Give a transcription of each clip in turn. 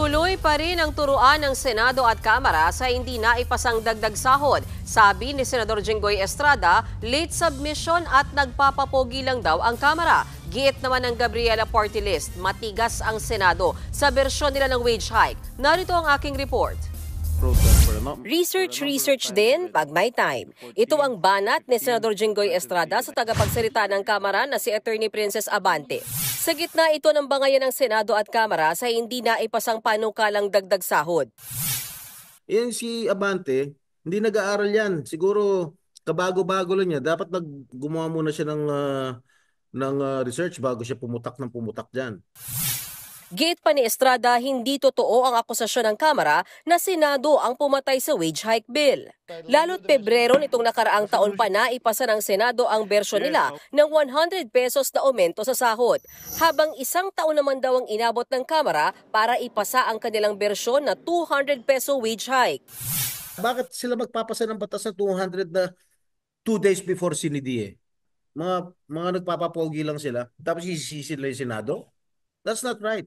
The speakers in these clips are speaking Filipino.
Tuloy pa rin ang turuan ng Senado at Kamara sa hindi naipasang dagdag sahod. Sabi ni Senador Jinggoy Estrada, late submission at nagpapapogi lang daw ang Kamara. Giit naman ng Gabriela Party List, matigas ang Senado sa bersyon nila ng wage hike. Narito ang aking report. Research din pag may time. Ito ang banat ni Senador Jinggoy Estrada sa tagapagsalita ng Kamara na si Attorney Princess Abante. Sa gitna ito ng bangayan ng Senado at Kamara sa hindi naipasang panukalang dagdag sahod. Yan si Abante, hindi nag-aaral yan. Siguro kabago-bago lang niya. Dapat gumawa muna siya ng research bago siya pumutak dyan. Giit pa ni Estrada, hindi totoo ang akusasyon ng Kamara na Senado ang pumatay sa wage hike bill. Lalo't Pebrero nitong nakaraang taon pa na ipasa ng Senado ang bersyon nila ng 100 pesos na aumento sa sahod, habang isang taon naman daw ang inabot ng Kamara para ipasa ang kanilang bersyon na 200 peso wage hike. Bakit sila magpapasa ng batas na 200 na 2 days before CND? Mga nagpapapogi lang sila, tapos isisisi nila yung Senado? That's not right.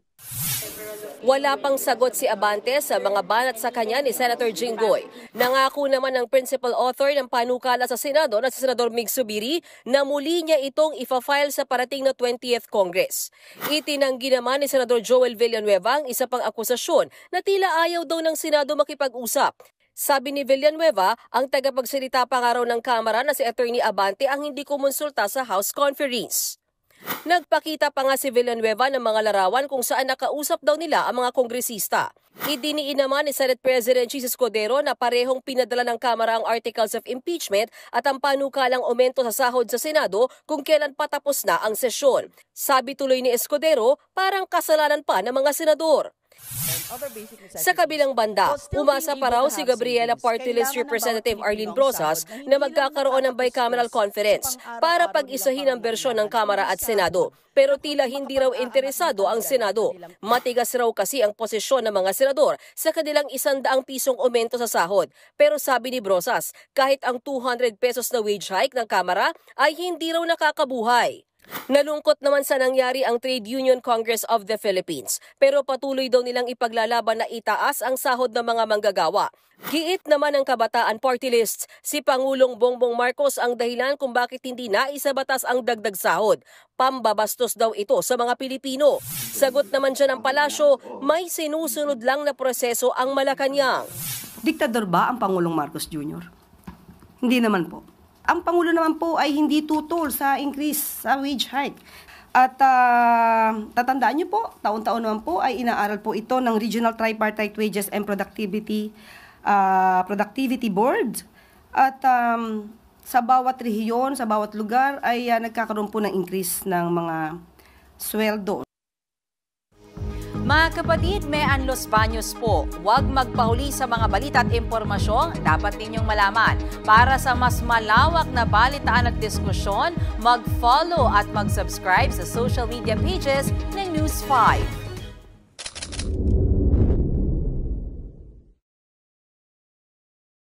Wala pang sagot si Abante sa mga banat sa kanya ni Senator Jinggoy. Nangako naman ng principal author ng panukala sa Senado na si Senador Mig Zubiri na muli niya itong ifa-file sa parating na 20th Congress. Itinanggi naman ni Senador Joel Villanueva ang isa pang akusasyon na tila ayaw daw ng Senado makipag-usap. Sabi ni Villanueva, ang tagapagsalita pa nga raw ng Kamara na si Attorney Abante ang hindi kumonsulta sa House Conference. Nagpakita pa nga si Villanueva ng mga larawan kung saan nakausap daw nila ang mga kongresista. Idiniin naman ni Senate President Jesus Escudero na parehong pinadala ng Kamara ang Articles of Impeachment at ang panukalang aumento sa sahod sa Senado kung kailan patapos na ang sesyon. Sabi tuloy ni Escudero, parang kasalanan pa ng mga senador. Sa kabilang banda, umasa pa raw si Gabriela Party List Representative Arlene Brosas na magkakaroon ng bicameral conference para pag-isahin ang bersyon ng Kamara at Senado. Pero tila hindi raw interesado ang Senado. Matigas raw kasi ang posisyon ng mga senador sa kanilang 100 pisong aumento sa sahod. Pero sabi ni Brosas, kahit ang 200 pesos na wage hike ng Kamara ay hindi raw nakakabuhay. Nalungkot naman sa nangyari ang Trade Union Congress of the Philippines, pero patuloy daw nilang ipaglalaban na itaas ang sahod ng mga manggagawa. Giit naman ng Kabataan Party List, si Pangulong Bongbong Marcos ang dahilan kung bakit hindi naisabatas ang dagdag sahod. Pambabastos daw ito sa mga Pilipino. Sagot naman dyan ng palasyo, may sinusunod lang na proseso ang Malacanang. Diktador ba ang Pangulong Marcos Jr.? Hindi naman po. Ang Pangulo naman po ay hindi tutol sa increase sa wage hike. At tatandaan niyo po, taon-taon naman po ay inaaral po ito ng Regional Tripartite Wages and Productivity Board. At sa bawat rehiyon, sa bawat lugar ay nagkakaroon po ng increase ng mga sweldo. Mga kapatid, may Anlos Baños po. Huwag magpahuli sa mga balita at impormasyong dapat ninyong malaman. Para sa mas malawak na balitaan at diskusyon, mag-follow at mag-subscribe sa social media pages ng News 5.